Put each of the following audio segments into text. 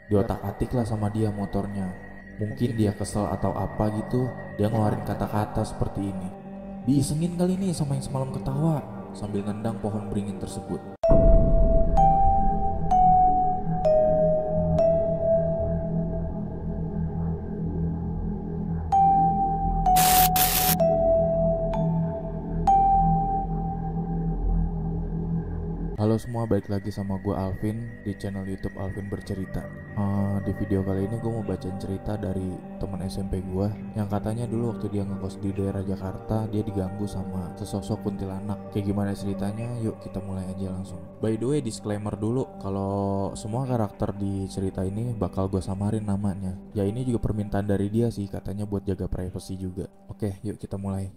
Diotak-atik lah sama dia motornya. Mungkin dia kesel atau apa gitu, dia ngeluarin kata-kata seperti ini. Diisengin kali nih sama yang semalam ketawa, sambil nendang pohon beringin tersebut. Halo semua, balik lagi sama gue Alvin di channel YouTube Alvin Bercerita. Di video kali ini gue mau bacain cerita dari teman SMP gue yang katanya dulu waktu dia ngekos di daerah Jakarta, dia diganggu sama sesosok kuntilanak. Kayak gimana ceritanya? Yuk kita mulai aja langsung. By the way, disclaimer dulu, kalau semua karakter di cerita ini bakal gue samarin namanya. Ya ini juga permintaan dari dia sih, katanya buat jaga privasi juga. Oke, yuk kita mulai.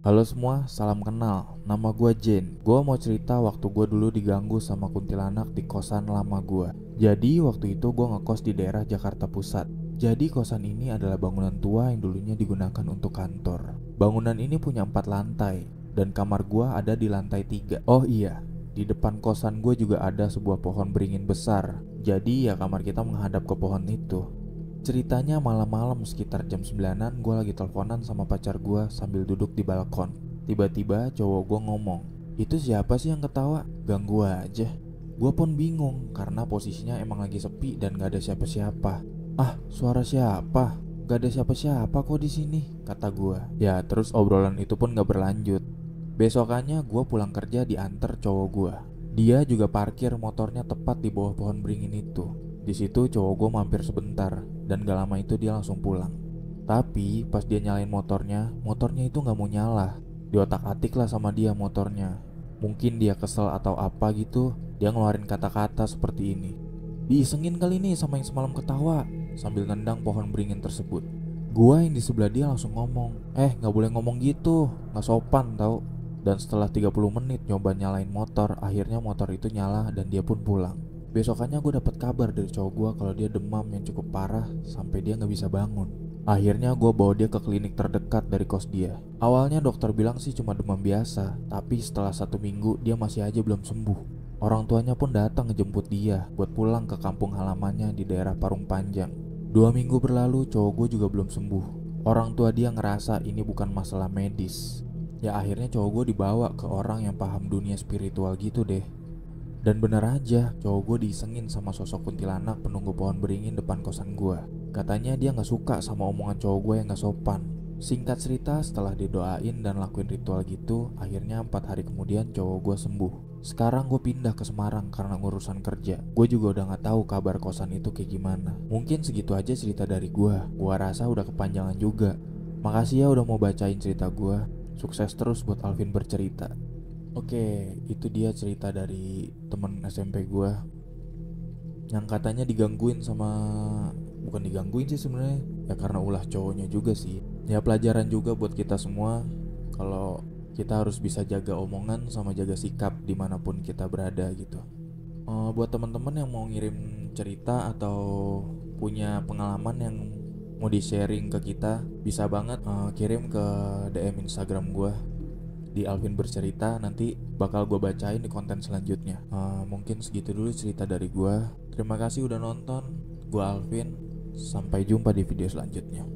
Halo semua, salam kenal. Nama gue Jane. Gue mau cerita waktu gue dulu diganggu sama kuntilanak di kosan lama gue. Jadi waktu itu gue ngekos di daerah Jakarta Pusat. Jadi kosan ini adalah bangunan tua yang dulunya digunakan untuk kantor. Bangunan ini punya 4 lantai dan kamar gue ada di lantai 3. Oh iya, di depan kosan gue juga ada sebuah pohon beringin besar. Jadi ya kamar kita menghadap ke pohon itu. Ceritanya malam-malam sekitar jam 9-an gue lagi teleponan sama pacar gue sambil duduk di balkon. Tiba-tiba cowok gue ngomong, "Itu siapa sih yang ketawa? Ganggu aja." Gue pun bingung karena posisinya emang lagi sepi dan gak ada siapa-siapa. "Ah, suara siapa? Gak ada siapa-siapa kok di sini," kata gue. Ya terus obrolan itu pun gak berlanjut. Besokannya gue pulang kerja diantar cowok gue. Dia juga parkir motornya tepat di bawah pohon beringin itu. Di situ cowok gue mampir sebentar dan gak lama itu dia langsung pulang. Tapi pas dia nyalain motornya itu gak mau nyala. Diotak-atik lah sama dia motornya. Mungkin dia kesel atau apa gitu, dia ngeluarin kata-kata seperti ini. Diisengin kali nih sama yang semalam ketawa, sambil nendang pohon beringin tersebut. Gua yang di sebelah dia langsung ngomong, gak boleh ngomong gitu, gak sopan tau. Dan setelah 30 menit nyoba nyalain motor, akhirnya motor itu nyala dan dia pun pulang. Besokannya gue dapat kabar dari cowok gue kalau dia demam yang cukup parah sampai dia nggak bisa bangun. Akhirnya gue bawa dia ke klinik terdekat dari kos dia. Awalnya dokter bilang sih cuma demam biasa, tapi setelah 1 minggu dia masih aja belum sembuh. Orang tuanya pun datang ngejemput dia buat pulang ke kampung halamannya di daerah Parung Panjang. 2 minggu berlalu cowok gue juga belum sembuh. Orang tua dia ngerasa ini bukan masalah medis. Ya akhirnya cowok gue dibawa ke orang yang paham dunia spiritual gitu deh. Dan bener aja, cowok gue diisengin sama sosok kuntilanak penunggu pohon beringin depan kosan gue. Katanya dia gak suka sama omongan cowok gue yang gak sopan. Singkat cerita, setelah didoain dan lakuin ritual gitu, akhirnya 4 hari kemudian cowok gue sembuh. Sekarang gue pindah ke Semarang karena urusan kerja. Gue juga udah gak tahu kabar kosan itu kayak gimana. Mungkin segitu aja cerita dari gue. Gue rasa udah kepanjangan juga. Makasih ya udah mau bacain cerita gue. Sukses terus buat Alvin Bercerita. Oke, itu dia cerita dari temen SMP gue yang katanya digangguin sama, bukan digangguin sih sebenarnya, ya karena ulah cowoknya juga sih. Ya pelajaran juga buat kita semua kalau kita harus bisa jaga omongan sama jaga sikap dimanapun kita berada gitu. Buat teman-teman yang mau ngirim cerita atau punya pengalaman yang mau di-sharing ke kita, bisa banget kirim ke DM Instagram gue di Alvin Bercerita. Nanti bakal gue bacain di konten selanjutnya. Mungkin segitu dulu cerita dari gue. Terima kasih udah nonton. Gue Alvin. Sampai jumpa di video selanjutnya.